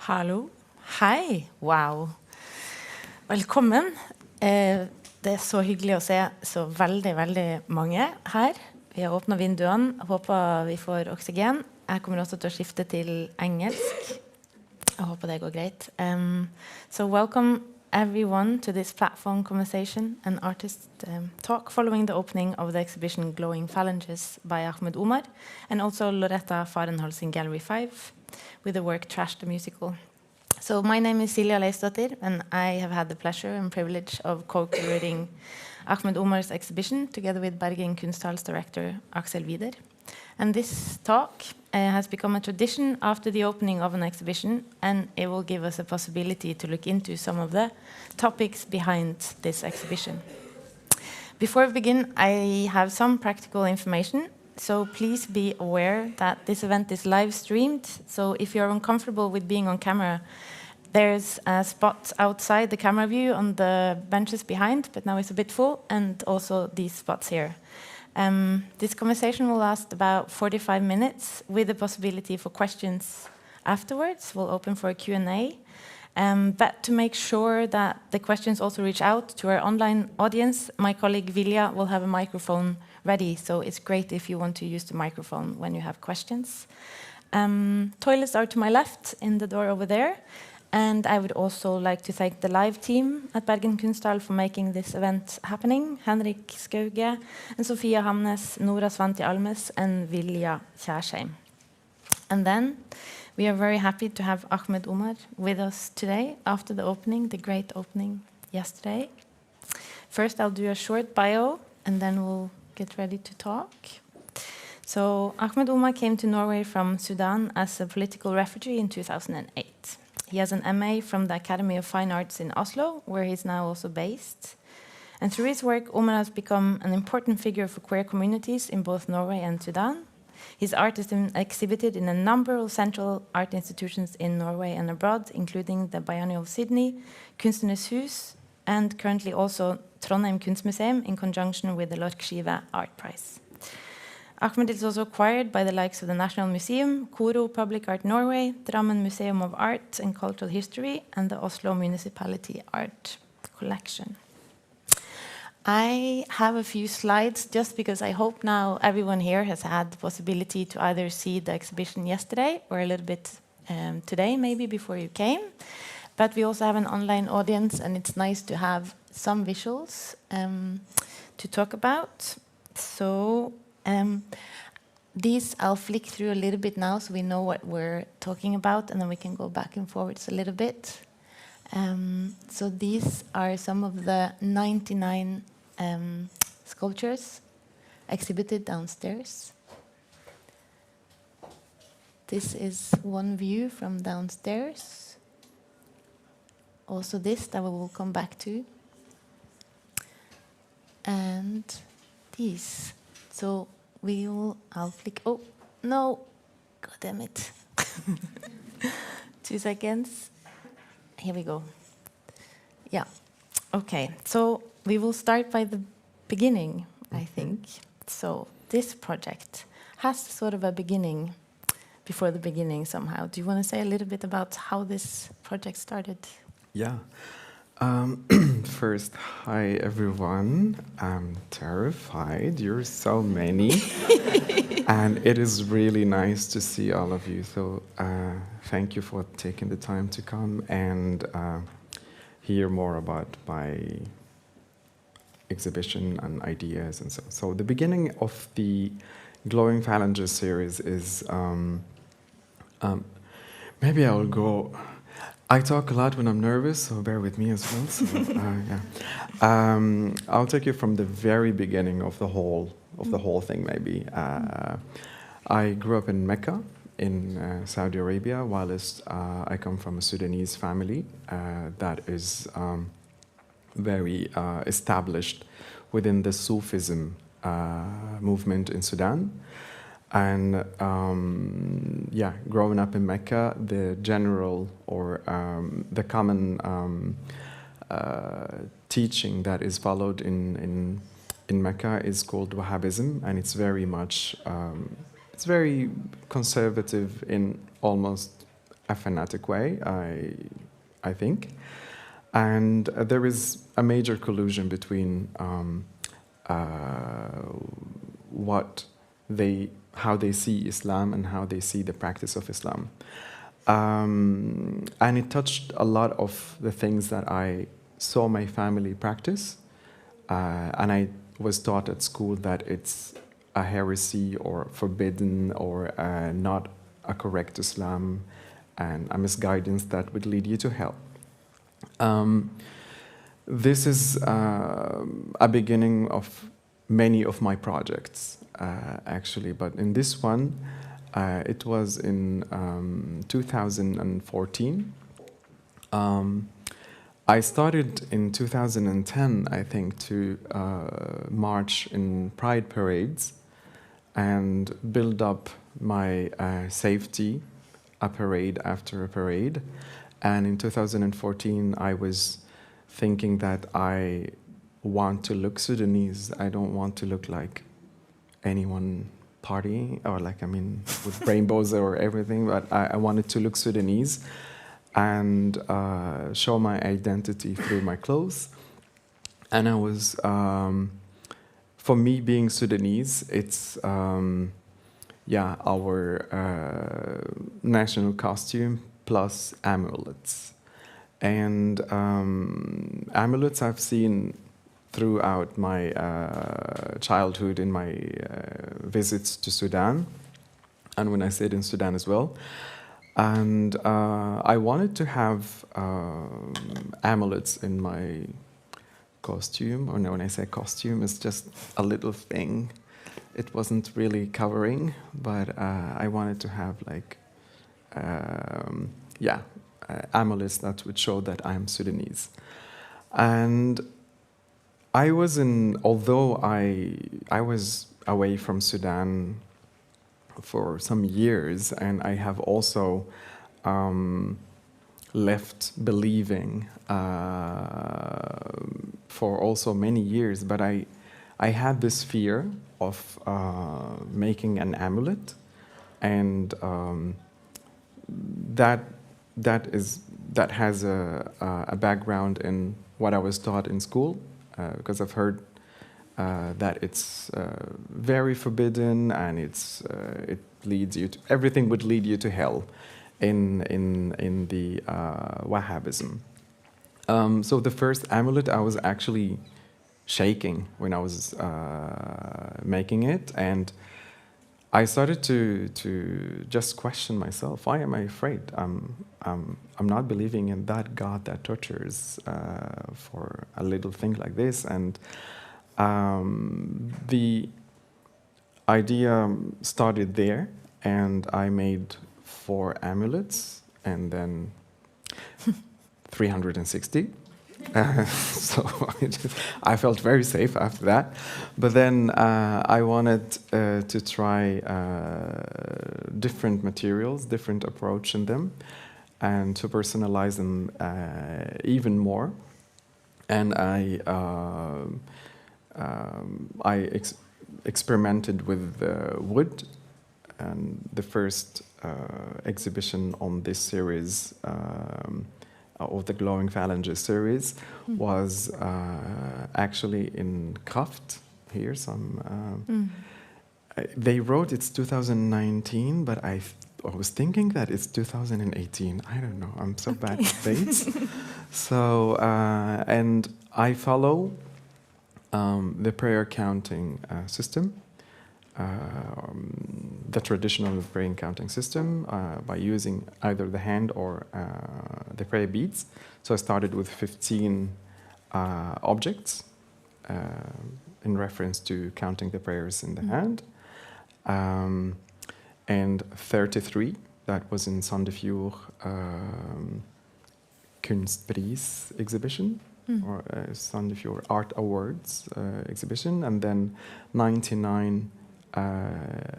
Hallo. Hei. Wow. Velkommen. Det er så hyggelig å se så veldig mange her. Vi har åpnet vinduene. Håper vi får oksygen. Jeg kommer også til å skifte til engelsk. Jeg håper det går greit. So welcome everyone to this platform conversation and artist talk following the opening of the exhibition Glowing Phalanges by Ahmed Umar and also Loretta Farenholz in Gallery 5 with the work Trash the Musical. So my name is Silja Leisdottir and I have had the pleasure and privilege of co-curating Ahmed Umar's exhibition together with Bergen Kunsthall's director Axel Wider. And this talk has become a tradition after the opening of an exhibition, and it will give us a possibility to look into some of the topics behind this exhibition. Before we begin, I have some practical information. So please be aware that this event is live streamed. So if you're uncomfortable with being on camera, there's a spot outside the camera view on the benches behind, but now it's a bit full, and also these spots here. This conversation will last about 45 minutes with the possibility for questions afterwards. We'll open for a Q&A. But to make sure that the questions also reach out to our online audience, my colleague Vilja will have a microphone ready. So it's great if you want to use the microphone when you have questions. Toilets are to my left in the door over there. And I would also like to thank the live team at Bergen Kunsthall for making this event happening. Henrik Skauge, and Sofia Hamnes, Nora Svanti Almes, and Vilja Kjærsheim. And then we are very happy to have Ahmed Umar with us today after the opening, the great opening yesterday. First, I'll do a short bio, and then we'll get ready to talk. So Ahmed Umar came to Norway from Sudan as a political refugee in 2008. He has an MA from the Academy of Fine Arts in Oslo, where he's now also based. And through his work, Umar has become an important figure for queer communities in both Norway and Sudan. His art is exhibited in a number of central art institutions in Norway and abroad, including the Biennial of Sydney, Kunstnernes Hus, and currently also Trondheim Kunstmuseum in conjunction with the Lorkskive Art Prize. Ahmed is also acquired by the likes of the National Museum, Koro Public Art Norway, Drammen Museum of Art and Cultural History, and the Oslo Municipality Art Collection. I have a few slides just because I hope now everyone here has had the possibility to either see the exhibition yesterday or a little bit today, maybe before you came. But we also have an online audience, and it's nice to have some visuals to talk about. So these I'll flick through a little bit now so we know what we're talking about, and then we can go back and forwards a little bit. So these are some of the 99 sculptures exhibited downstairs. This is one view from downstairs. Also this that we will come back to. And these. So I'll flick, oh, no, god damn it. 2 seconds. Here we go. Yeah, okay, so we will start by the beginning, I think. So this project has sort of a beginning before the beginning somehow. Do you want to say a little bit about how this project started? Yeah. First, hi everyone. I'm terrified. You're so many. And it is really nice to see all of you. So thank you for taking the time to come and hear more about my exhibition and ideas and so. So the beginning of the Glowing Phalanges series is maybe I will go. I talk a lot when I'm nervous, so bear with me as well. So, yeah. I'll take you from the very beginning of the whole thing. Maybe I grew up in Mecca, in Saudi Arabia, whilst I come from a Sudanese family that is very established within the Sufism movement in Sudan. And yeah, growing up in Mecca, the general or the common teaching that is followed in Mecca is called Wahhabism, and it's very much it's very conservative in almost a fanatic way, I think. And there is a major collusion between how they see Islam and how they see the practice of Islam. And it touched a lot of the things that I saw my family practice. And I was taught at school that it's a heresy or forbidden or not a correct Islam and a misguidance that would lead you to hell. This is a beginning of many of my projects, actually, but in this one, it was in 2014. I started in 2010, I think, to march in pride parades and build up my safety, a parade after a parade. And in 2014, I was thinking that I want to look Sudanese. I don't want to look like anyone partying or with rainbows or everything, but I wanted to look Sudanese and show my identity through my clothes. And I was, for me being Sudanese, it's, our national costume plus amulets. And amulets I've seen throughout my childhood in my visits to Sudan, and when I stayed in Sudan as well. And I wanted to have amulets in my costume, or no, when I say costume, it's just a little thing. It wasn't really covering, but I wanted to have amulets that would show that I'm Sudanese. And although I was away from Sudan for some years, and I have also left believing for also many years, but I had this fear of making an amulet, and that has a background in what I was taught in school, because I've heard that it's very forbidden, and it leads you to, everything would lead you to hell in the Wahhabism. So the first amulet, I was actually shaking when I was making it, and I started to just question myself. Why am I afraid? I'm not believing in that God that tortures for a little thing like this. And the idea started there, and I made 4 amulets, and then 360. So I felt very safe after that. But then I wanted to try different materials, different approach in them, and to personalize them even more. And I experimented with wood, and the first exhibition on this series of the Glowing Phalanges series was actually in Kraft. Here, they wrote it's 2019, but I was thinking that it's 2018. I don't know. I'm so bad at dates. So, and I follow the prayer counting system, the traditional prayer counting system, by using either the hand or the prayer beads. So I started with 15 objects in reference to counting the prayers in the hand, and 33, that was in Sandefjord Kunstpris exhibition, or Sandefjord Art Awards exhibition, and then 99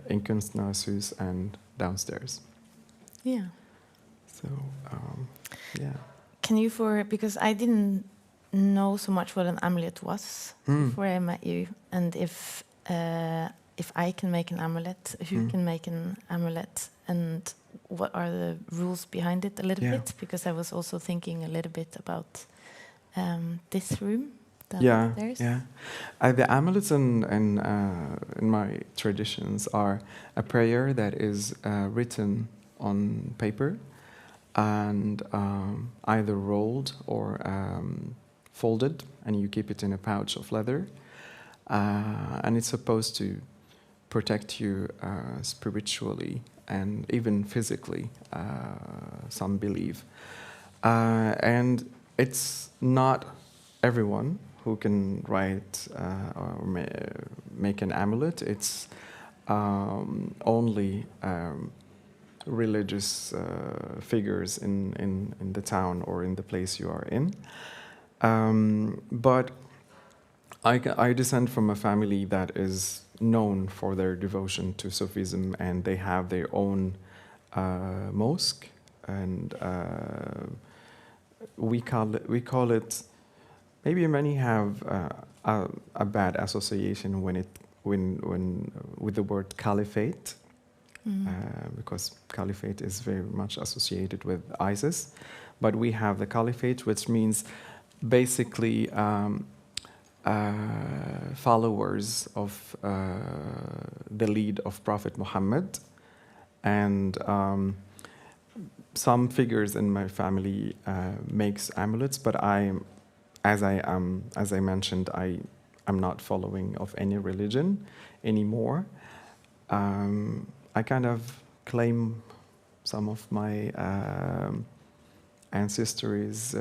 in Kunstnerhus and downstairs. Yeah. So, yeah. Can you, because I didn't know so much what an amulet was before I met you, and if I can make an amulet, who can make an amulet, and what are the rules behind it a little Yeah. bit, because I was also thinking a little bit about this room Yeah, downstairs. yeah. The amulets in my traditions are a prayer that is written on paper and either rolled or folded, and you keep it in a pouch of leather. And it's supposed to protect you spiritually and even physically, some believe. And it's not everyone who can write or make an amulet. It's only religious figures in the town or in the place you are in. But I descend from a family that is known for their devotion to Sufism, and they have their own mosque, and we call it. Maybe many have a bad association when with the word caliphate, because caliphate is very much associated with ISIS, but we have the caliphate, which means basically followers of the lead of Prophet Muhammad, and some figures in my family makes amulets, but as I mentioned, I'm not following of any religion anymore. I kind of claim some of my ancestors'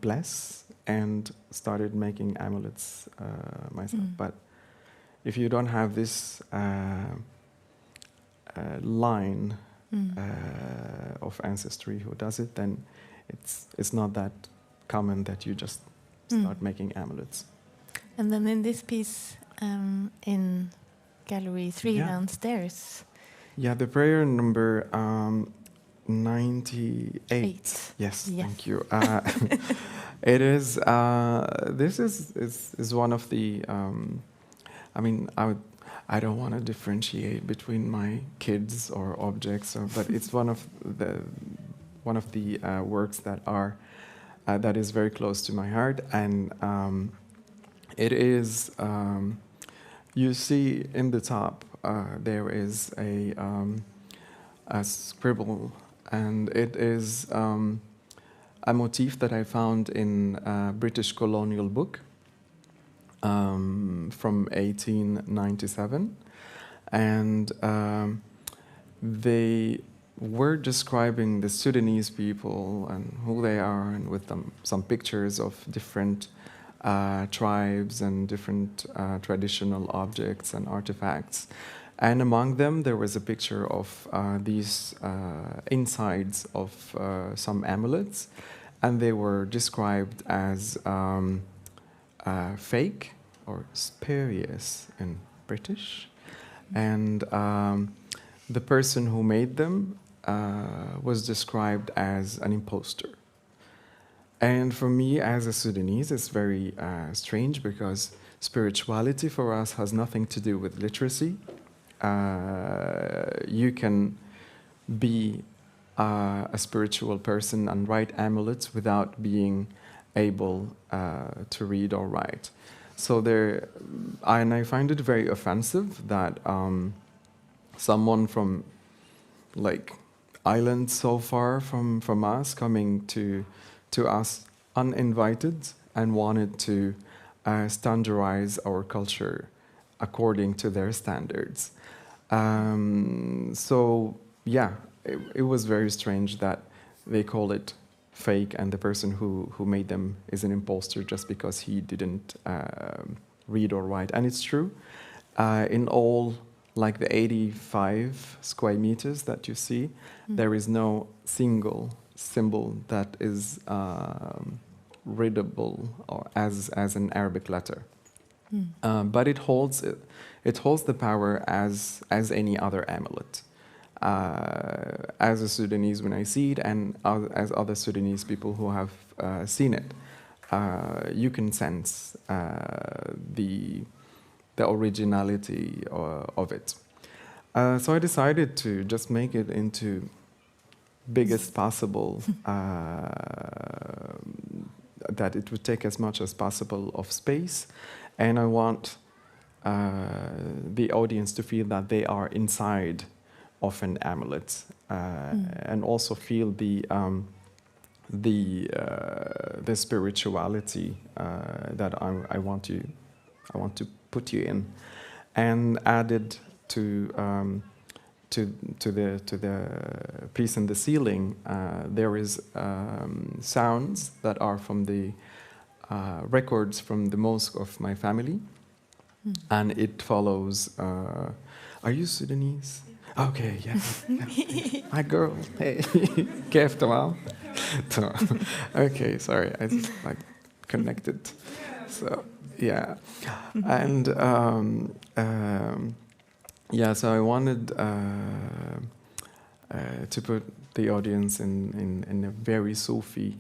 bless and started making amulets myself. But if you don't have this line of ancestry who does it, then it's not that common that you just start making amulets. And then in this piece in Gallery 3 downstairs. Yeah, the prayer number 98. Yes, thank you. It is. This is one of the. I mean, I don't want to differentiate between my kids or objects, but it's one of the works that are that is very close to my heart, and it is. You see in the top there is a scribble, and it is a motif that I found in a British colonial book from 1897, and they were describing the Sudanese people and who they are, and with them some pictures of different tribes and different traditional objects and artifacts. And among them, there was a picture of these insides of some amulets, and they were described as fake or spurious in British. And the person who made them was described as an imposter. And for me, as a Sudanese, it's very strange, because spirituality for us has nothing to do with literacy. You can be a spiritual person and write amulets without being able to read or write. So and I find it very offensive that someone from like islands so far from us coming to us uninvited and wanted to standardize our culture according to their standards. So yeah, it was very strange that they call it fake, and the person who made them is an imposter just because he didn't read or write. And it's true. In all, like the 85 square meters that you see, there is no single symbol that is readable or as an Arabic letter. But it holds the power as any other amulet. As a Sudanese, when I see it, and as other Sudanese people who have seen it, you can sense the originality of it. So I decided to just make it into biggest possible, that it would take as much as possible of space, and I want the audience to feel that they are inside of an amulet, and also feel the spirituality that I want to put you in, and added to the piece in the ceiling, there is sounds that are from the records from the mosque of my family, and it follows. Are you Sudanese? Okay, yeah. Hi, girl. Hey, كيف تمام? Okay, sorry, I just like connected. So yeah, and yeah, so I wanted to put the audience in a very Sufi,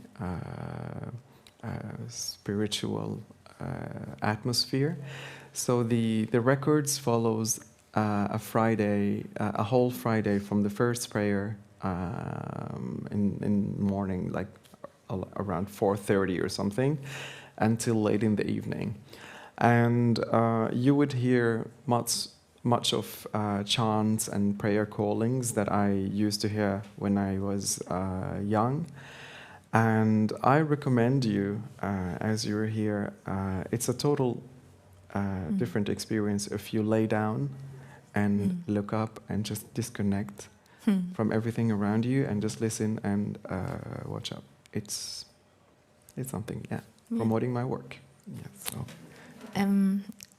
spiritual atmosphere. So the records follows a Friday, a whole Friday from the first prayer in morning, like around 4:30 or something, until late in the evening, and you would hear much of chants and prayer callings that I used to hear when I was young. And I recommend you, as you're here, it's a total different experience if you lay down and look up and just disconnect from everything around you and just listen and watch up. It's something, promoting my work. Yeah, so.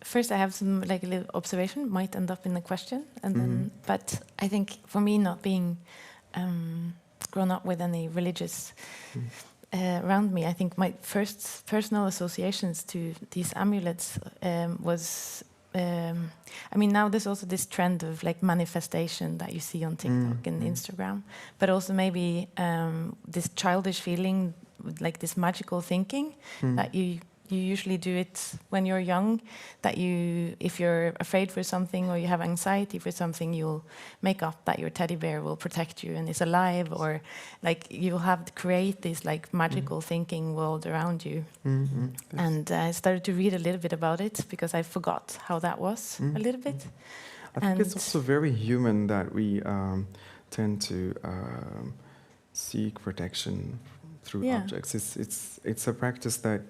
First, I have some like a little observation, might end up in a question, and then. But I think for me, not being grown up with any religious around me, I think my first personal associations to these amulets was. I mean, now there's also this trend of like manifestation that you see on TikTok and Instagram, but also maybe this childish feeling, like this magical thinking that you usually do it when you're young, that if you're afraid for something or you have anxiety for something, you'll make up that your teddy bear will protect you and is alive, or like you'll have to create this like magical thinking world around you. And I started to read a little bit about it because I forgot how that was a little bit. I think it's also very human that we tend to seek protection through objects. It's a practice that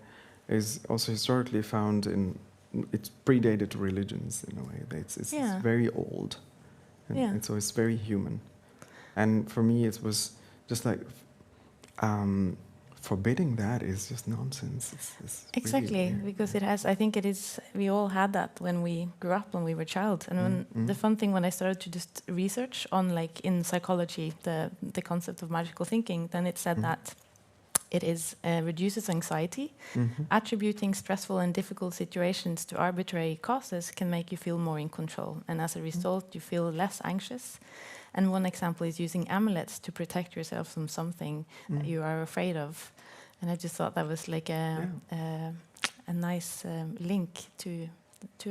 is also historically found it's predated religions in a way. It's very old, and so it's very human. And for me, it was just like forbidding that is just nonsense. It's exactly, really because it has. I think it is. We all had that when we grew up, when we were child. And when the fun thing, when I started to just research on like in psychology the concept of magical thinking, then it said that. It reduces anxiety. Attributing stressful and difficult situations to arbitrary causes can make you feel more in control. And as a result, you feel less anxious. And one example is using amulets to protect yourself from something that you are afraid of. And I just thought that was like a nice link to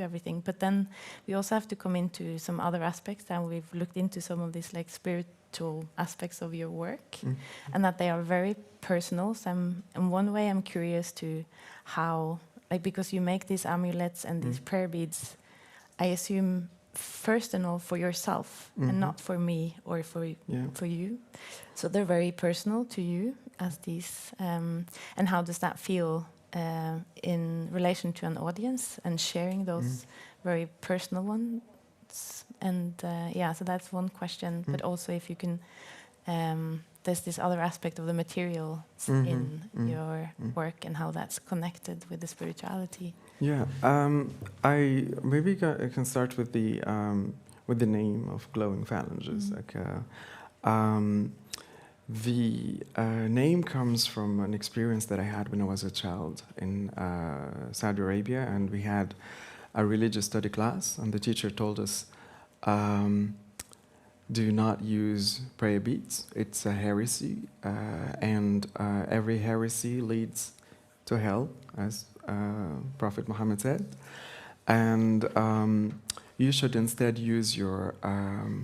everything. But then we also have to come into some other aspects, and we've looked into some of these like spiritual aspects of your work, and that they are very personal. So in one way I'm curious to how, like, because you make these amulets and these prayer beads, I assume first and all for yourself and not for me or for you. So they're very personal to you as these, and how does that feel in relation to an audience and sharing those very personal ones? And so that's one question. But also if you can, there's this other aspect of the materials in your work and how that's connected with the spirituality. Yeah, I can start with the name of Glowing Phalanges. Like, the name comes from an experience that I had when I was a child in Saudi Arabia, and we had a religious study class, and the teacher told us, do not use prayer beads. It's a heresy, and every heresy leads to hell, as Prophet Muhammad said. And you should instead use your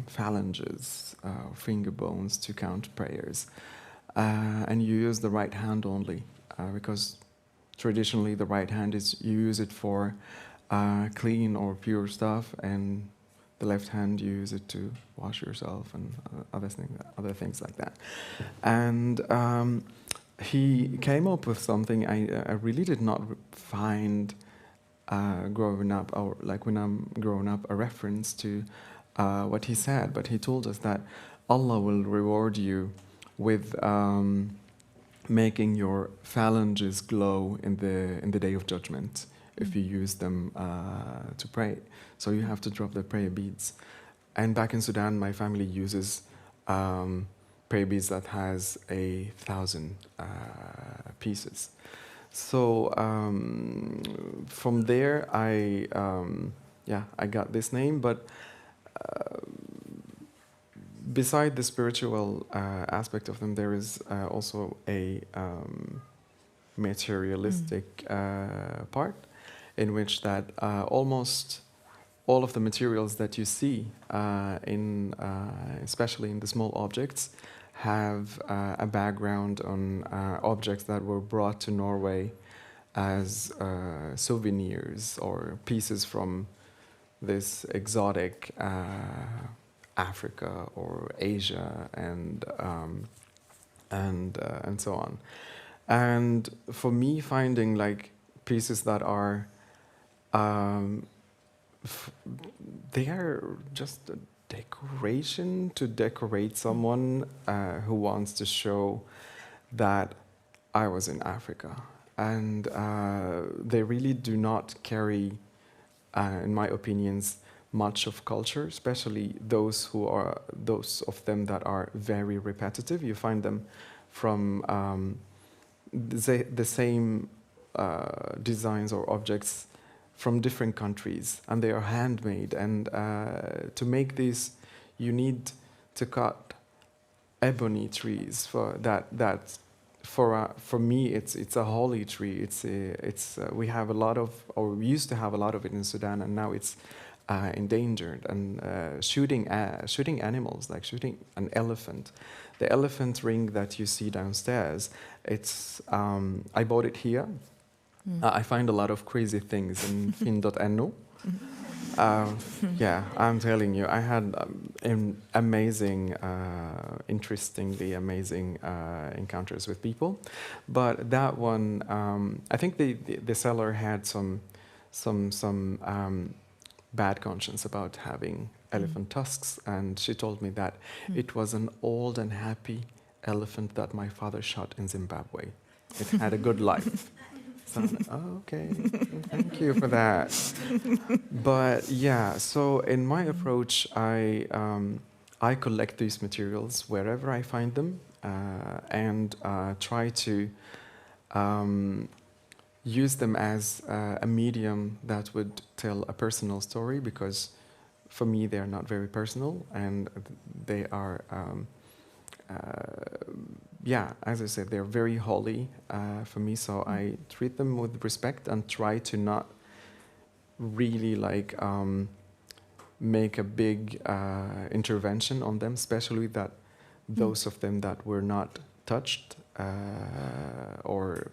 phalanges, finger bones, to count prayers. And you use the right hand only, because traditionally the right hand is, you use it for clean or pure stuff, and the left hand you use it to wash yourself and other things like that. And he came up with something I really did not find growing up, or like when I'm growing up, a reference to what he said. But he told us that Allah will reward you with making your phalanges glow in the day of judgment if you use them to pray. So you have to drop the prayer beads. And back in Sudan, my family uses prayer beads that has 1,000 pieces. So from there, I got this name. But beside the spiritual aspect of them, there is also a materialistic part, in which that almost all of the materials that you see, especially in the small objects, have a background on objects that were brought to Norway as souvenirs or pieces from this exotic Africa or Asia and so on. And for me, finding like pieces that are they are just a decoration to decorate someone who wants to show that I was in Africa. And they really do not carry, in my opinions, much of culture, especially those of them that are very repetitive. You find them from the same designs or objects from different countries, and they are handmade. And to make these, you need to cut ebony trees. For me, it's a holy tree. We have a lot of, or we used to have a lot of it in Sudan, and now it's endangered. And shooting animals, like shooting an elephant. The elephant ring that you see downstairs, it's I bought it here. I find a lot of crazy things in fin.no. Yeah, I'm telling you, I had interestingly amazing encounters with people. But that one, I think the seller had some bad conscience about having elephant tusks, and she told me that it was an old and happy elephant that my father shot in Zimbabwe. It had a good life. So I'm like, oh, okay, thank you for that. But yeah, so in my approach, I collect these materials wherever I find them, and try to use them as a medium that would tell a personal story, because for me they are not very personal, and they are as I said, they're very holy for me, so I treat them with respect and try to not really make a big intervention on them, especially that those of them that were not touched or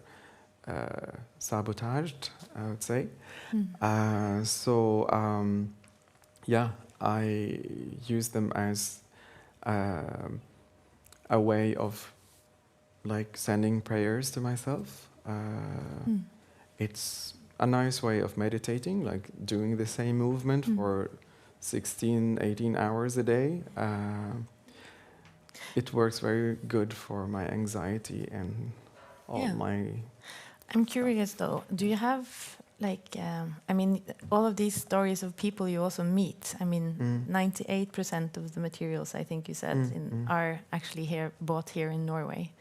sabotaged, I would say. I use them as a way of sending prayers to myself. It's a nice way of meditating, doing the same movement for 16, 18 hours a day. It works very good for my anxiety and all my... I'm curious though, do you have all of these stories of people you also meet, 98% of the materials, I think you said, are actually bought here in Norway.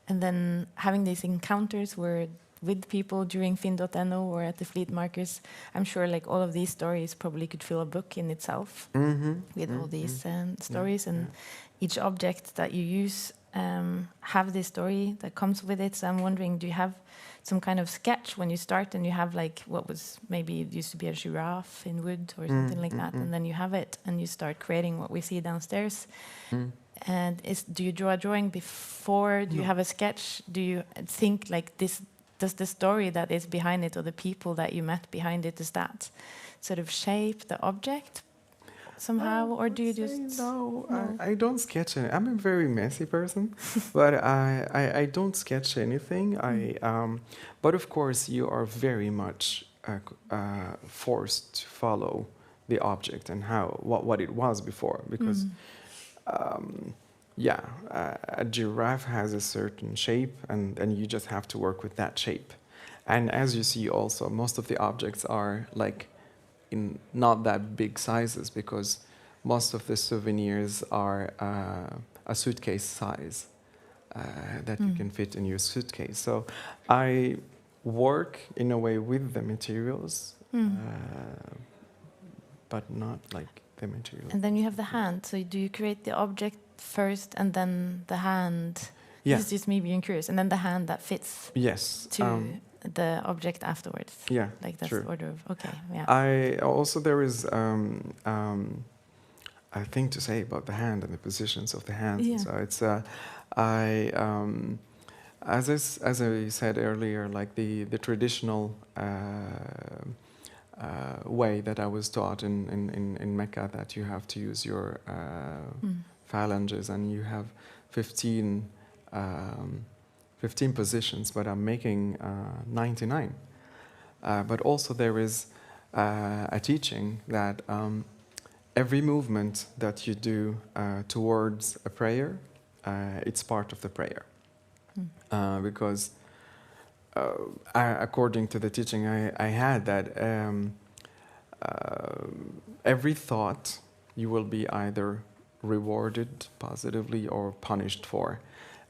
And then having these encounters with people during fin.no or at the fleet markers, I'm sure all of these stories probably could fill a book in itself with all these stories. And each object that you use have this story that comes with it. So I'm wondering, do you have some kind of sketch when you start and you have like what was maybe it used to be a giraffe in wood or something like that, and then you have it and you start creating what we see downstairs? And do you draw a drawing before? Do you have a sketch? Do you think like this? Does the story that is behind it or the people that you met behind it, does that sort of shape the object somehow, or do you just no? I don't sketch any. I'm a very messy person, but I don't sketch anything. But of course you are very much forced to follow the object and what it was before, because a giraffe has a certain shape, and you just have to work with that shape. And as you see also, most of the objects are like in not that big sizes, because most of the souvenirs are a suitcase size that you can fit in your suitcase. So I work in a way with the materials, but not like the material. And then you have the hand. So do you create the object first and then the hand? Yeah. This is just me being curious. And then the hand that fits to the object afterwards. Yeah, like that's true. the order of, okay, yeah. I also, there is a thing to say about the hand and the positions of the hands. Yeah. So it's as I said earlier, like the traditional way that I was taught in Mecca, that you have to use your phalanges, and you have 15 positions, but I'm making 99. But also there is a teaching that every movement that you do towards a prayer, it's part of the prayer. Because according to the teaching I had, that every thought you will be either rewarded positively or punished for.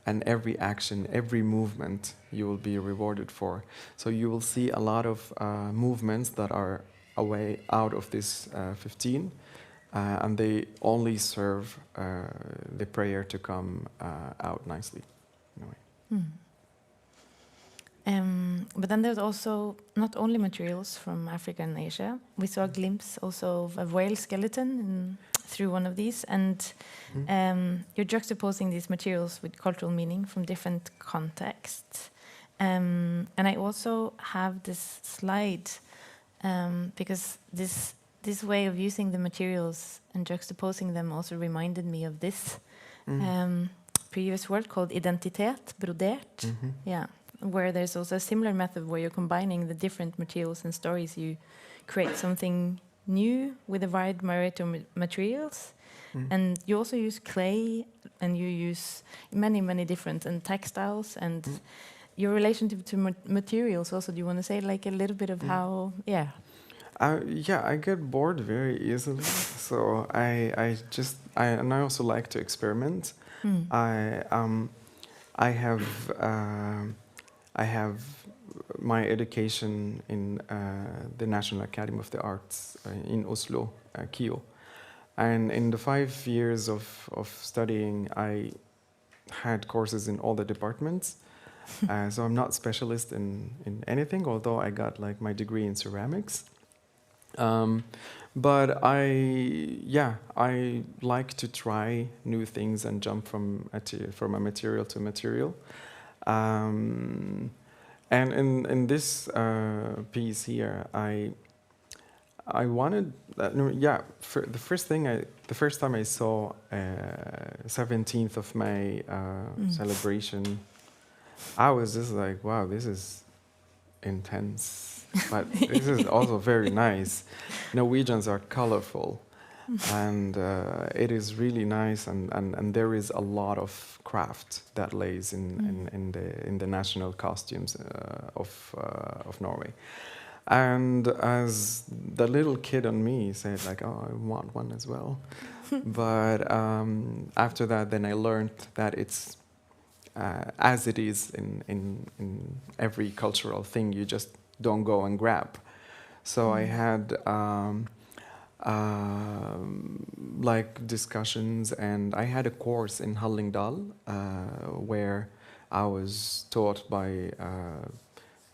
And every action, every movement, you will be rewarded for. So you will see a lot of movements that are away out of this 15, and they only serve the prayer to come out nicely, in a way. But then there's also not only materials from Africa and Asia. We saw a glimpse also of a whale skeleton through one of these, and you're juxtaposing these materials with cultural meaning from different contexts. And I also have this slide because this way of using the materials and juxtaposing them also reminded me of this previous word called identitet, brodert. Yeah, where there's also a similar method where you're combining the different materials and stories. You create something new with a wide variety of materials, and you also use clay, and you use many different textiles, and your relationship to materials also. Do you want to say like a little bit of how? Yeah, I get bored very easily, so I also like to experiment. I have my education in the National Academy of the Arts in Oslo, KIO. And in the 5 years of studying, I had courses in all the departments. So I'm not specialist in anything, although I got like my degree in ceramics. But I like to try new things and jump from a material to material. And in this piece here, I wanted the first time I saw 17th of May celebration, I was just like, wow, this is intense, but this is also very nice. Norwegians are colorful, and it is really nice, and there is a lot of craft that lays in the national costumes of Norway. And as the little kid on me said, like, oh, I want one as well. But after that, then I learned that it's as it is in every cultural thing, you just don't go and grab. So I had like discussions, and I had a course in Hallingdal where I was taught by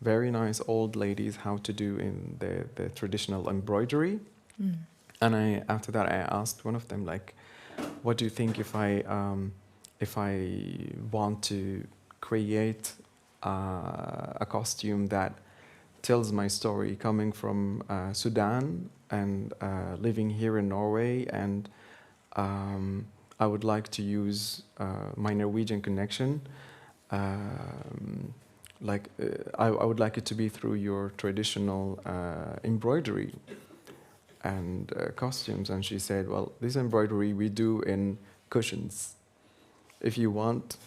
very nice old ladies how to do in the traditional embroidery. And after that I asked one of them, like, what do you think if I want to create a costume that tells my story, coming from Sudan and living here in Norway, and I would like to use my Norwegian connection. I would like it to be through your traditional embroidery and costumes. And she said, well, this embroidery we do in cushions. If you want,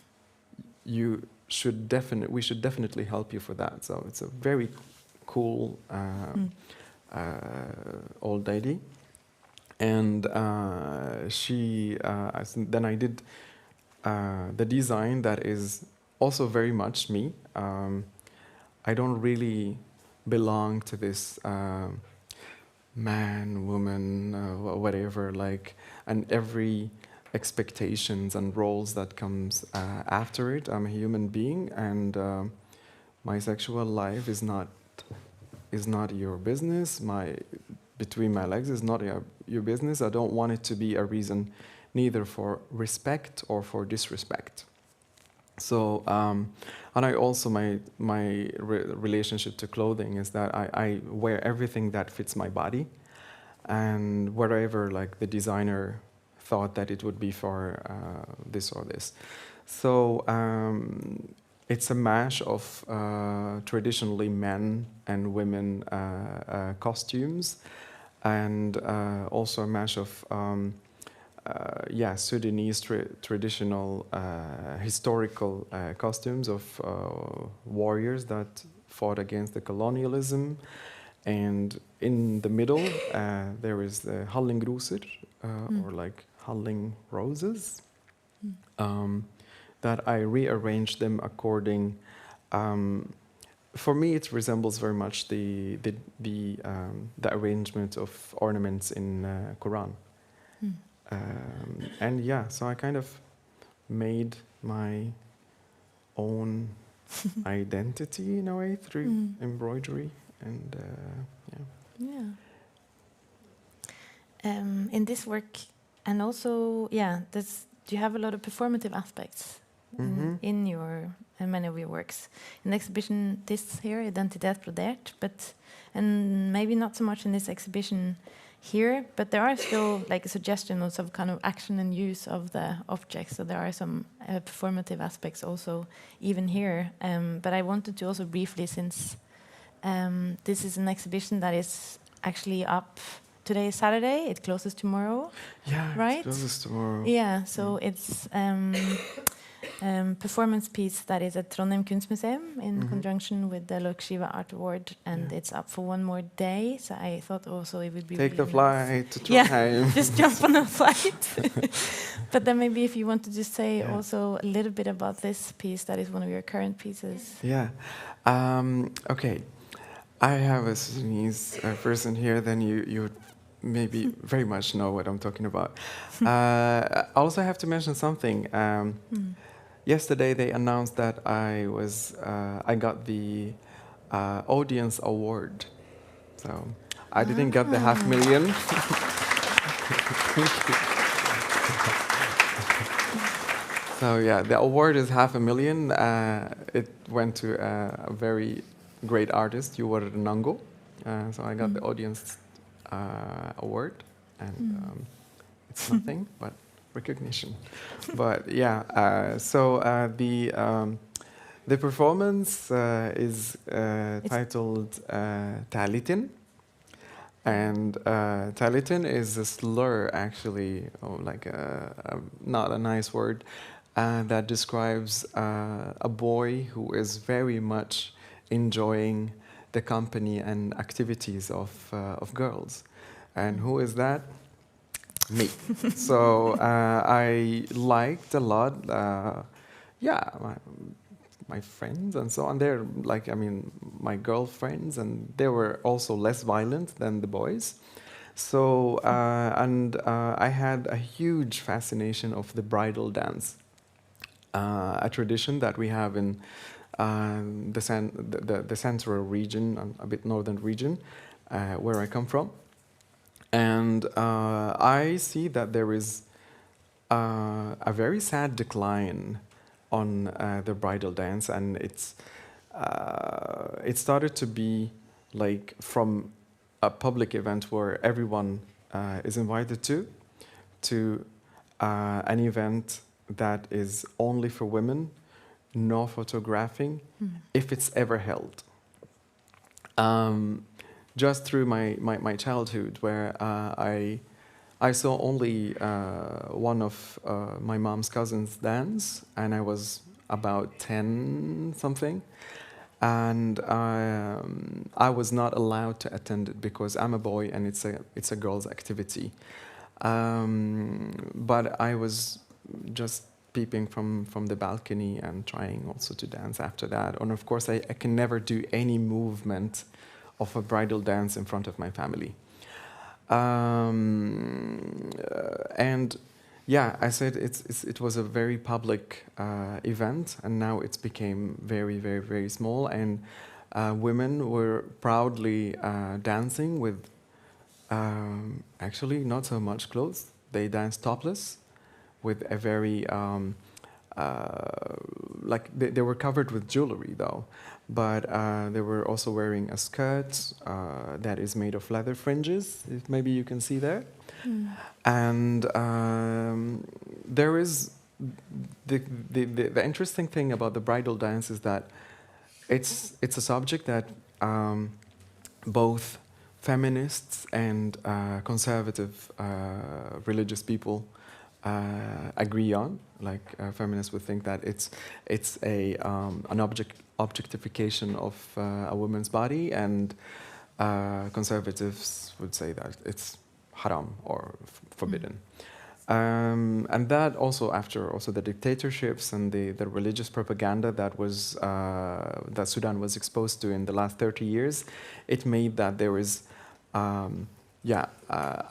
we should definitely help you for that. So it's a very cool old lady. And then I did the design that is also very much me. I don't really belong to this man, woman, whatever, like, and every expectations and roles that comes after it. I'm a human being, and my sexual life is not your business. Between my legs is not your business. I don't want it to be a reason neither for respect or for disrespect. So, and I also, my relationship to clothing is that I wear everything that fits my body, and wherever, like, the designer thought that it would be for this or this. So it's a mash of traditionally men and women costumes, and also a mash of Sudanese traditional historical costumes of warriors that fought against the colonialism. And in the middle, there is the Hallingroser, or like Halling roses, that I rearranged them according. For me, it resembles very much the arrangement of ornaments in Quran. And yeah, so I kind of made my own identity in a way through embroidery, and in this work, and also do you have a lot of performative aspects in many of your works? In the exhibition, this here, Identitet Brodert, and maybe not so much in this exhibition here, but there are still like suggestions of kind of action and use of the objects. So there are some performative aspects also even here. But I wanted to also briefly, since this is an exhibition that is actually up. Today is Saturday. It closes tomorrow. Yeah, right? It closes tomorrow. Yeah, so it's performance piece that is at Trondheim Kunstmuseum in conjunction with the Lokeshiva Art Award, and it's up for one more day. So I thought also it would be take really the flight to Trondheim. Yeah, just jump on a flight. But then maybe if you want to just say also a little bit about this piece that is one of your current pieces. Yeah. Okay. I have a Sudanese person here. Then you maybe very much know what I'm talking about. I also have to mention something. Yesterday they announced that I got the audience award. So I didn't get the $500,000. Thank you. So yeah, the award is $500,000. It went to a very great artist, Yuwar Nango. So I got the audience award, and it's nothing but recognition. But yeah, so the performance is titled Talitin, and Talitin is a slur, actually, or like not a nice word, that describes a boy who is very much enjoying the company and activities of girls. And who is that? Me. So I liked a lot, my friends and so on. They're like, I mean, my girlfriends, and they were also less violent than the boys. So, I had a huge fascination of the bridal dance, a tradition that we have in the central region, a bit northern region, where I come from. And I see that there is a very sad decline on the bridal dance, and it started to be like from a public event where everyone is invited to an event that is only for women, no photographing, if it's ever held. Just through my childhood, where I saw only one of my mom's cousins dance, and I was about 10 something, and I was not allowed to attend it because I'm a boy and it's a girls' activity. But I was just peeping from the balcony and trying also to dance after that. And of course, I can never do any movement of a bridal dance in front of my family. And yeah, I said it was a very public event, and now it's became very, very, very small. And women were proudly dancing with actually not so much clothes. They danced topless with a very like they were covered with jewelry though, but they were also wearing a skirt that is made of leather fringes, if maybe you can see there. And there is the interesting thing about the bridal dance is that it's a subject that both feminists and conservative religious people agree on. Like feminists would think that it's an objectification of a woman's body, and conservatives would say that it's haram or forbidden. And that also after also the dictatorships and the religious propaganda that was that Sudan was exposed to in the last 30 years, it made that there is a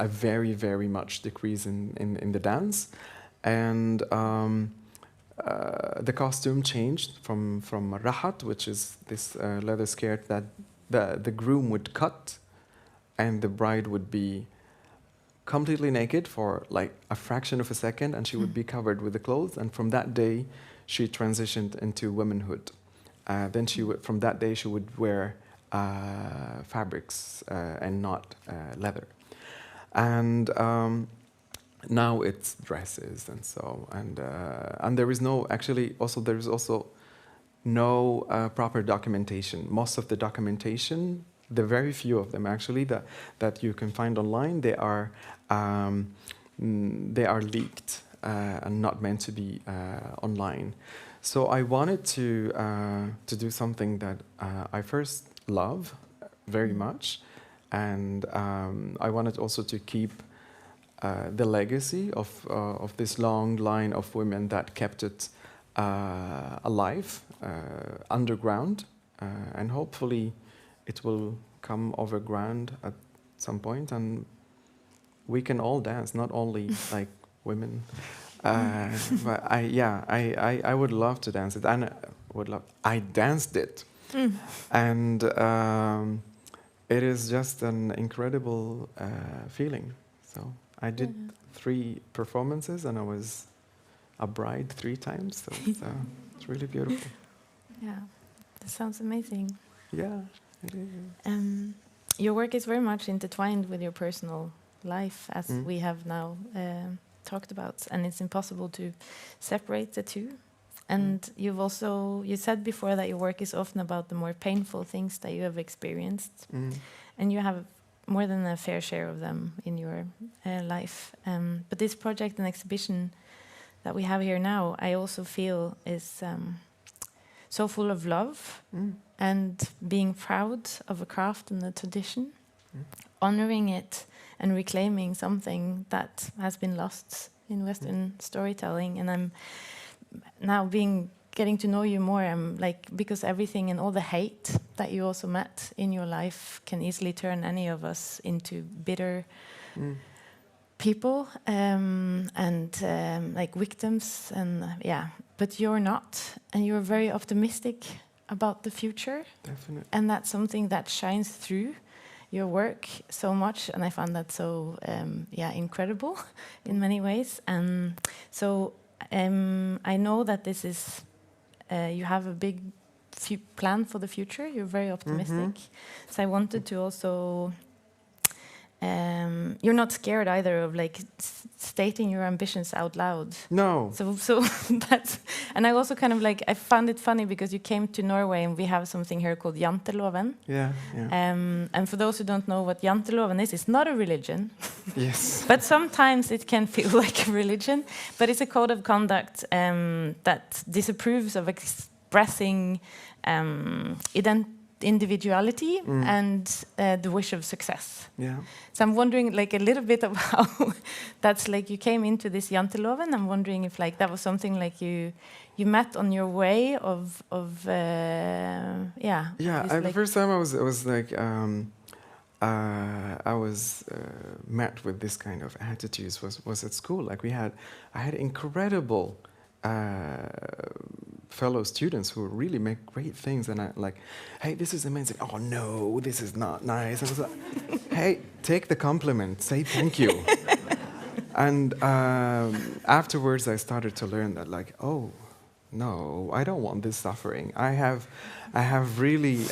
very, very much decrease in the dance. And the costume changed from rahat, which is this leather skirt that the groom would cut, and the bride would be completely naked for like a fraction of a second, and she would be covered with the clothes. And from that day, she transitioned into womanhood. Then from that day, she would wear fabrics and not leather. And now it's dresses and so, and there is no, actually also there is also no proper documentation. Most of the documentation, the very few of them actually that you can find online, they are leaked and not meant to be online. So I wanted to do something that I first love very much, and I wanted also to keep the legacy of this long line of women that kept it alive underground, and hopefully it will come overground at some point, and we can all dance, not only like women. But I would love to dance it, and I danced it, and it is just an incredible feeling. So I did 3 performances, and I was a bride 3 times. So it's really beautiful. Yeah, that sounds amazing. Yeah, it is. Your work is very much intertwined with your personal life, as we have now talked about, and it's impossible to separate the two. And you said before that your work is often about the more painful things that you have experienced, and you have more than a fair share of them in your life. But this project and exhibition that we have here now, I also feel is so full of love and being proud of a craft and a tradition, honoring it and reclaiming something that has been lost in Western storytelling. And I'm now being getting to know you more. Because everything and all the hate that you also met in your life can easily turn any of us into bitter people and like victims. And but you're not, and you're very optimistic about the future. Definitely. And that's something that shines through your work so much, and I found that so incredible in many ways. And so I know that this is you have a big plan for the future. You're very optimistic. So I wanted to also you're not scared either of like stating your ambitions out loud. No. So that's, and I also kind of like, I found it funny because you came to Norway and we have something here called janteloven. Yeah. And for those who don't know what janteloven is, it's not a religion. Yes. But sometimes it can feel like a religion. But it's a code of conduct that disapproves of expressing individuality and the wish of success. Yeah. So I'm wondering like a little bit of how that's like you came into this janteloven. I'm wondering if like that was something like you met on your way of Yeah. The first time I was like I was met with this kind of attitudes was at school. Like I had incredible fellow students who really make great things, and I like, hey, this is amazing. Oh no, this is not nice. I was like, hey, take the compliment, say thank you. And afterwards, I started to learn that, like, oh no, I don't want this suffering. I have really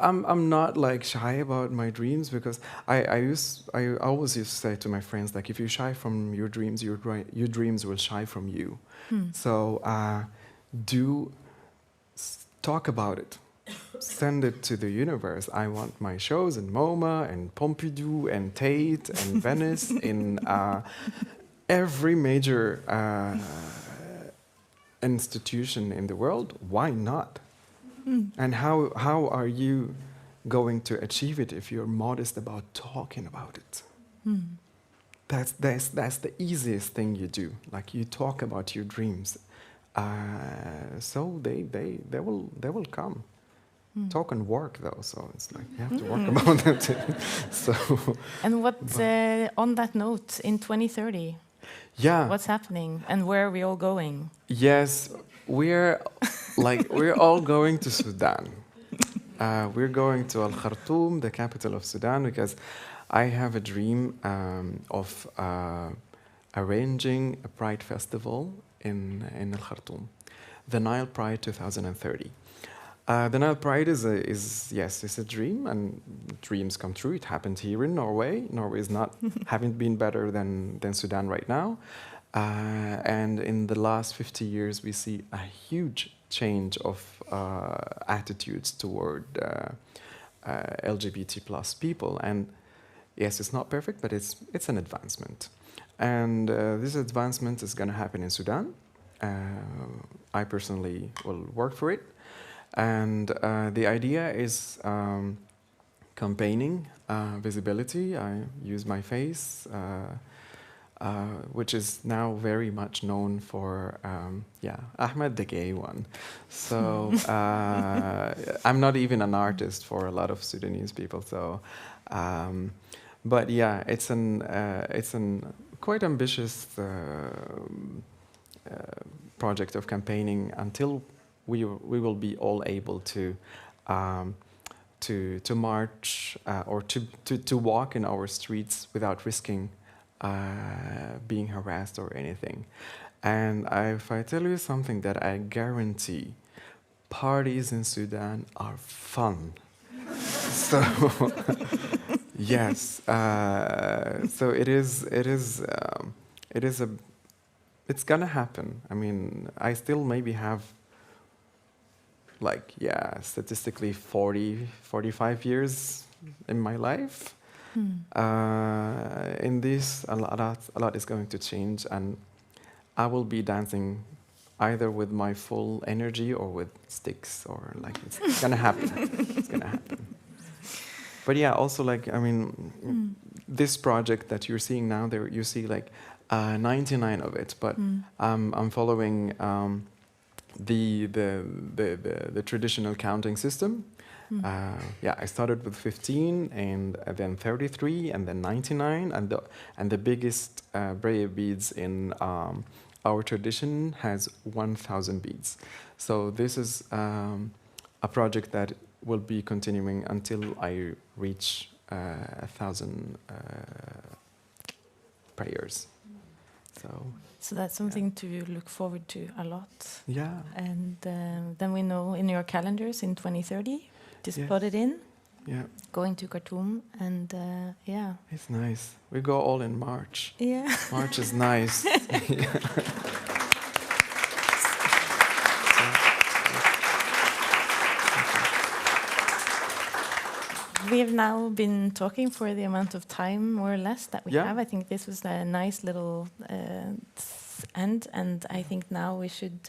I'm not like shy about my dreams, because I always used to say to my friends, like, if you shy from your dreams, your dreams will shy from you. So talk about it. Send it to the universe. I want my shows in MoMA and Pompidou and Tate and Venice in every major institution in the world. Why not? And how are you going to achieve it if you're modest about talking about it? That's the easiest thing you do. Like, you talk about your dreams, so they will come. Talk and work, though. So it's like you have to work about them too. So. And what on that note, in 2030? Yeah. What's happening, and where are we all going? Yes, we're all going to Sudan. We're going to Al Khartoum, the capital of Sudan, because I have a dream of arranging a Pride festival in Al Khartoum, the Nile Pride 2030. The Nile Pride is a dream, and dreams come true. It happened here in Norway. Norway is not haven't been better than Sudan right now, and in the last 50 years we see a huge change of attitudes toward LGBT plus people. And yes, it's not perfect, but it's an advancement, and this advancement is going to happen in Sudan. I personally will work for it. And the idea is campaigning, visibility. I use my face, which is now very much known for, Ahmed, the gay one. So I'm not even an artist for a lot of Sudanese people. So, but yeah, it's an quite ambitious project of campaigning until we will be all able to march or to walk in our streets without risking being harassed or anything. And if I tell you something that I guarantee, parties in Sudan are fun. So yes, so it's gonna happen. I mean, I still maybe have, statistically 45 years in my life. In this, a lot is going to change, and I will be dancing either with my full energy or with sticks, or like it's gonna happen. It's gonna happen. But yeah, also this project that you're seeing now, there you see like 99 of it, but I'm following the traditional counting system. I started with 15, and then 33, and then 99, and the biggest braille beads in our tradition has 1,000 beads. So this is a project that will be continuing until I reach 1,000 prayers. So that's something to look forward to a lot. Yeah. And then we know in your calendars in 2030, just put it in. Yeah. Going to Khartoum, and yeah. It's nice. We go all in March. Yeah. March is nice. We have now been talking for the amount of time, more or less, that we have. I think this was a nice little end, and I think now we should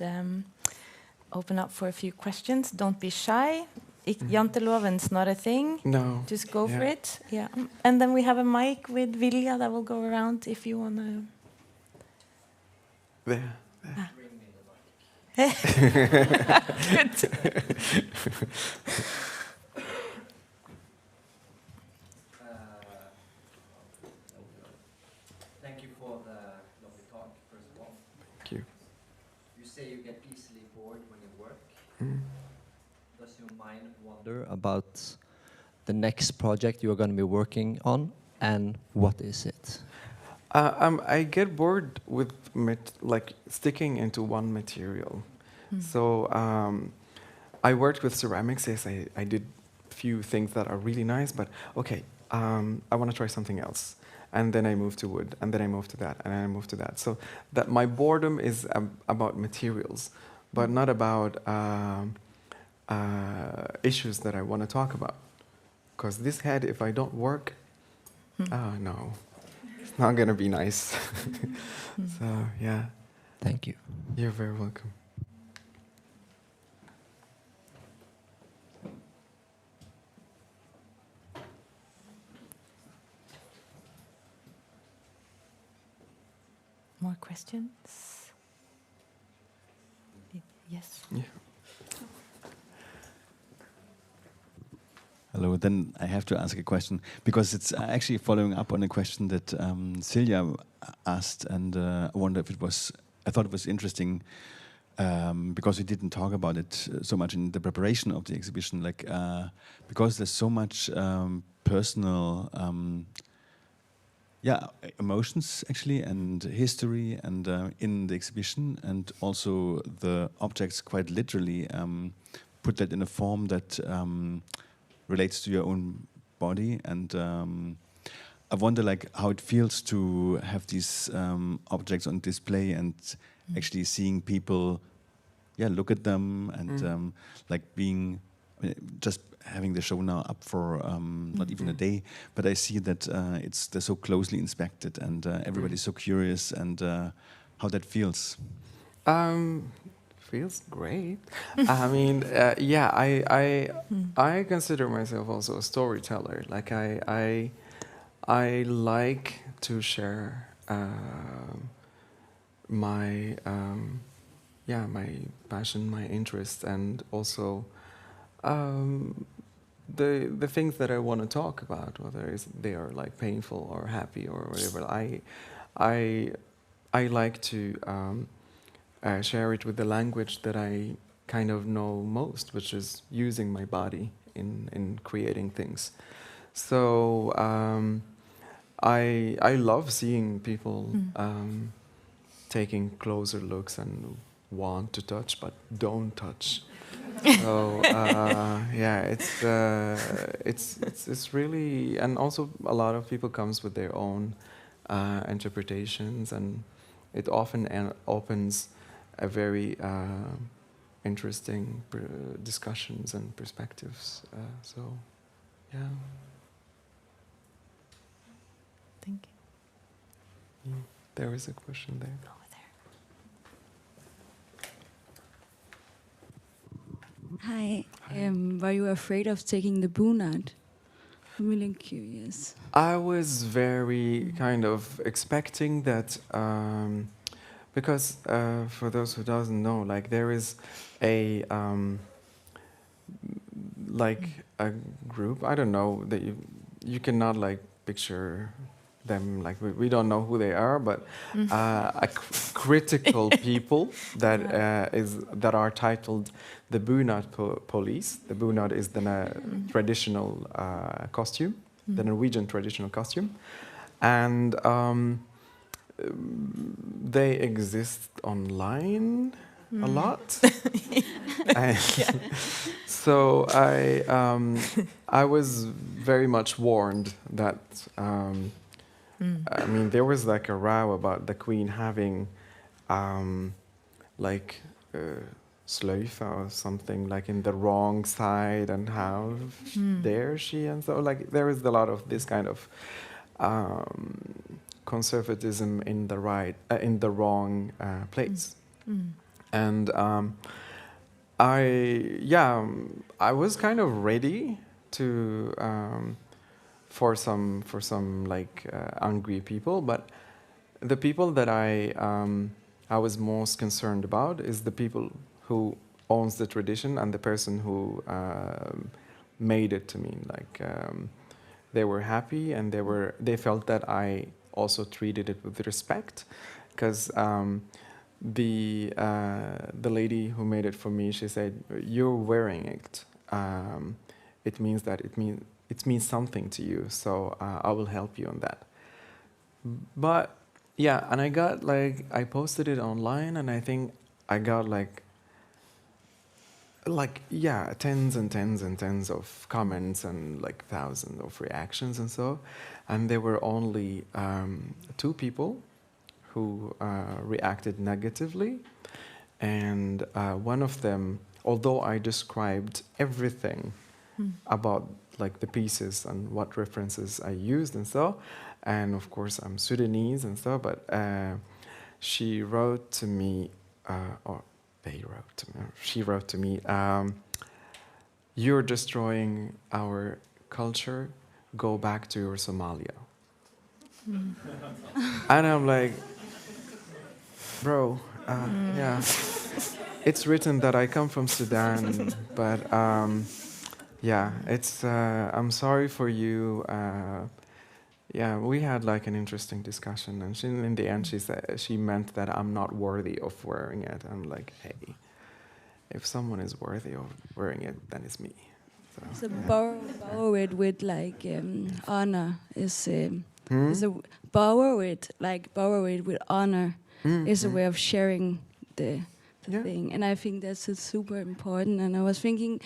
open up for a few questions. Don't be shy. Janteloven's not a thing. No. Just go for it. Yeah. And then we have a mic with Vilja that will go around if you want to. There. Bring me the mic. Good. Thank you for the lovely talk, first of all. Thank you. You say you get easily bored when you work. Mm. Does your mind wonder about the next project you're going to be working on, and what is it? I get bored with sticking into one material. So I worked with ceramics. Yes, I did a few things that are really nice, but okay, I want to try something else. And then I moved to wood, and then I moved to that, and then I moved to that. So that my boredom is about materials, but not about issues that I want to talk about. Because this head, if I don't work, no, it's not going to be nice. So, yeah. Thank you. You're very welcome. More questions? Yes. Yeah. Hello, then I have to ask a question, because it's actually following up on a question that Celia asked, and I wonder if I thought it was interesting, because we didn't talk about it so much in the preparation of the exhibition, because there's so much personal emotions actually, and history, and in the exhibition, and also the objects quite literally put that in a form that relates to your own body, and I wonder how it feels to have these objects on display, and actually seeing people look at them, and being just having the show now up for not even a day, but I see that they're so closely inspected, and everybody's so curious, and how that feels. Feels great. I mean, I consider myself also a storyteller. I like to share my my passion, my interest, and also the things that I want to talk about, whether they are painful or happy or whatever. I like to share it with the language that I kind of know most, which is using my body in creating things. So I love seeing people taking closer looks and want to touch but don't touch. So it's really, and also a lot of people comes with their own interpretations, and it often opens a very interesting discussions and perspectives. Thank you. There is a question there. Over there. Hi. Were you afraid of taking the Boonard? I'm really curious. I was very kind of expecting that, because for those who doesn't know, like there is a like a group. I don't know that you cannot like picture them, like we don't know who they are, but critical people that that are titled the Bunad Police. The Bunad is the traditional costume, the Norwegian traditional costume, and they exist online a lot. And so I was very much warned that I mean, there was like a row about the Queen having like slöifa or something like in the wrong side, and how dare she, and so like there is a lot of this kind of conservatism in the in the wrong place. And I was kind of ready to for some like angry people, but the people that I was most concerned about is the people who owns the tradition and the person who made it to me. Like they were happy, and they felt that I also treated it with respect, because the lady who made it for me, she said, "You're wearing it. It means that it means something to you. So I will help you on that." But yeah, and I got like I posted it online, and I think I got like tens and tens and tens of comments and like thousands of reactions and so, and there were only 2 people who reacted negatively, and one of them, although I described everything about like the pieces and what references I used and so, and of course I'm Sudanese and so, but she wrote to me, or they wrote to me, she wrote to me, "You're destroying our culture, go back to your Somalia." And I'm like, bro, yeah, it's written that I come from Sudan, but yeah, it's, I'm sorry for you. Yeah, we had like an interesting discussion, and in the end she said she meant that I'm not worthy of wearing it. I'm like, hey, if someone is worthy of wearing it, then it's me. So Borrow it with like honor is a borrow it with honor is a way of sharing the thing, and I think that's super important. And I was thinking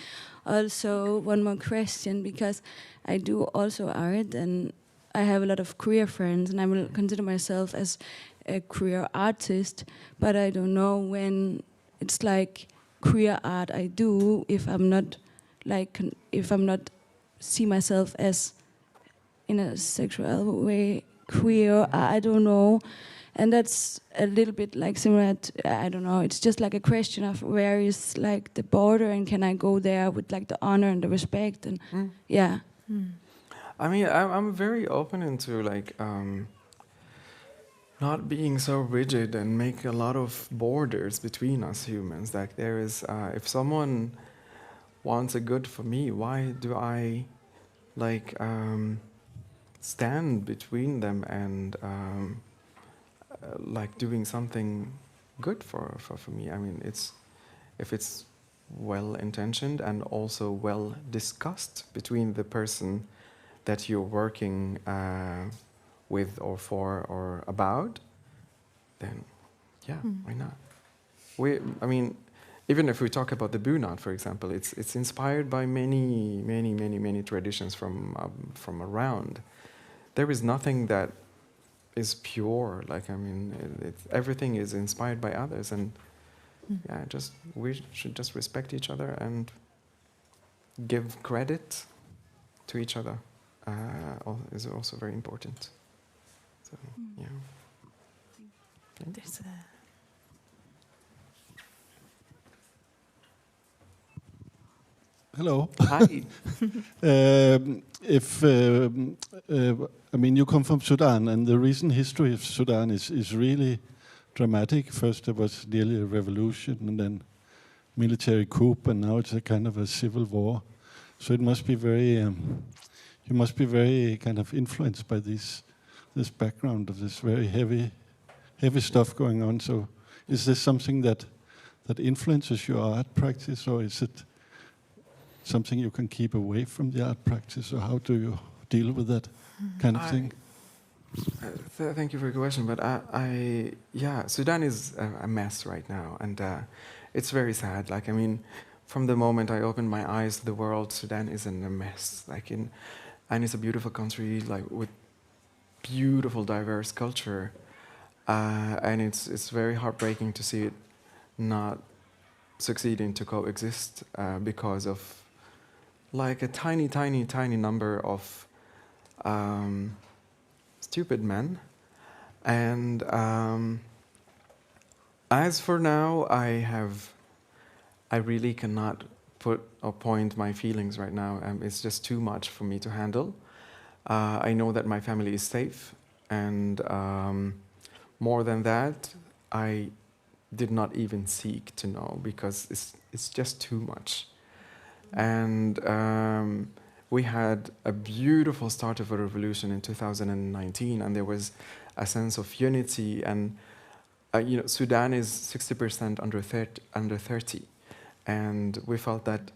also one more question, because I do also art, and I have a lot of queer friends, and I will consider myself as a queer artist, but I don't know when it's like queer art I do if I'm not see myself as in a sexual way queer. I don't know, and that's a little bit like similar to, I don't know, it's just like a question of where is like the border, and can I go there with like the honor and the respect, and yeah. I mean, I'm very open into like not being so rigid and make a lot of borders between us humans. Like there is, if someone wants a good for me, why do I like stand between them and like doing something good for me? I mean, if it's well intentioned and also well discussed between the person that you're working with or for or about, then yeah, why not? I mean, even if we talk about the Bunad, for example, it's inspired by many traditions from around. There is nothing that is pure. Like, I mean, everything is inspired by others, and yeah, we should just respect each other and give credit to each other. Is also very important. So yeah. There's Hello. Hi. I mean, you come from Sudan, and the recent history of Sudan is really dramatic. First, there was nearly a revolution, and then military coup, and now it's a kind of a civil war. So it must be very, you must be very kind of influenced by this background of this very heavy stuff going on. So, is this something that influences your art practice, or is it something you can keep away from the art practice, or how do you deal with that kind of thing? Thank you for your question, but yeah, Sudan is a mess right now, and it's very sad. Like, I mean, from the moment I opened my eyes to the world, Sudan is in a mess. And it's a beautiful country, like with beautiful, diverse culture, and it's very heartbreaking to see it not succeeding to coexist because of like a tiny number of stupid men. And as for now, I really cannot put or point my feelings right now. It's just too much for me to handle. I know that my family is safe, and more than that, I did not even seek to know, because it's just too much. And we had a beautiful start of a revolution in 2019, and there was a sense of unity. And Sudan is 60% under 30, and we felt that,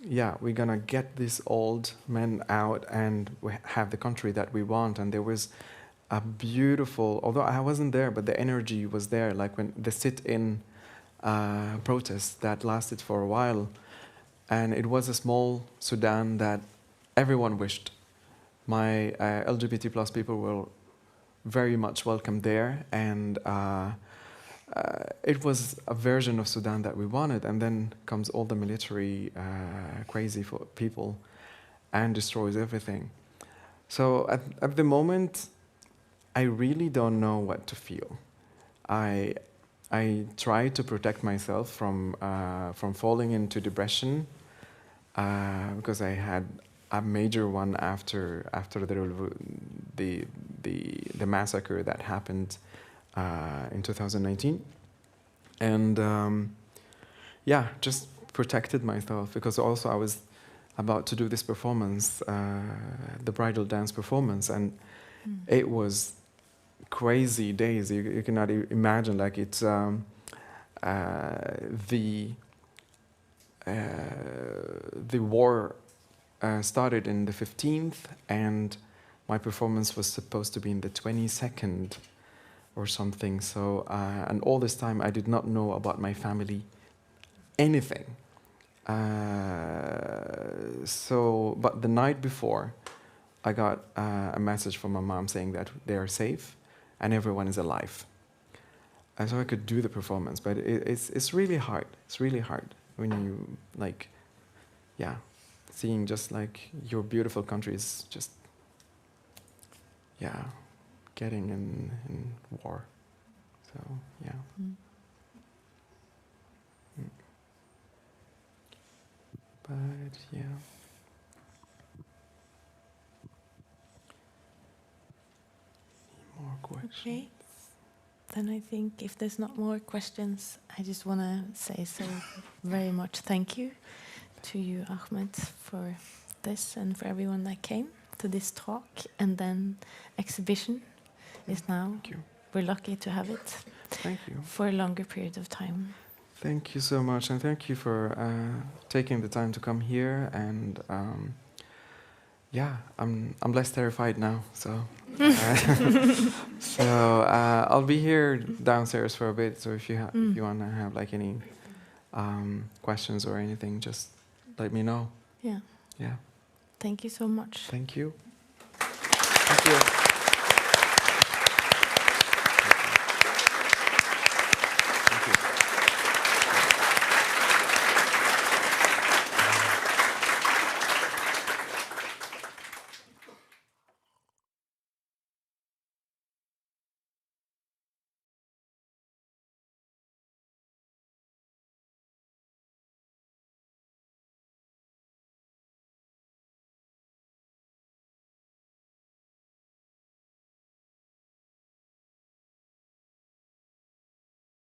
yeah, we're gonna get these old men out, and we have the country that we want. And there was a beautiful, although I wasn't there, but the energy was there, like when the sit-in protest that lasted for a while. And it was a small Sudan that everyone wished. My LGBT plus people were very much welcome there, and it was a version of Sudan that we wanted. And then comes all the military crazy for people and destroys everything. So at the moment, I really don't know what to feel. I try to protect myself from falling into depression, because I had a major one after the massacre that happened in 2019, and yeah, just protected myself, because also I was about to do this performance, the bridal dance performance, and it was crazy days. You cannot imagine. Like, it's the war started in the 15th, and my performance was supposed to be in the 22nd or something. So, and all this time I did not know about my family anything. But the night before, I got a message from my mom saying that they are safe and everyone is alive. And so I could do the performance, but it's really hard. It's really hard when you, like, yeah, seeing just like your beautiful country is just, yeah, getting in war. So, yeah. But, yeah. Any more questions? Okay. Then I think if there's not more questions, I just want to say so very much thank you to you, Ahmed, for this, and for everyone that came to this talk. And then exhibition is now. Thank you. We're lucky to have it. Thank you. For a longer period of time. Thank you so much, and thank you for taking the time to come here. And yeah, I'm less terrified now. So I'll be here downstairs for a bit. So if you if you want to have like any questions or anything, just let me know. Yeah. Yeah. Thank you so much. Thank you. Thank you.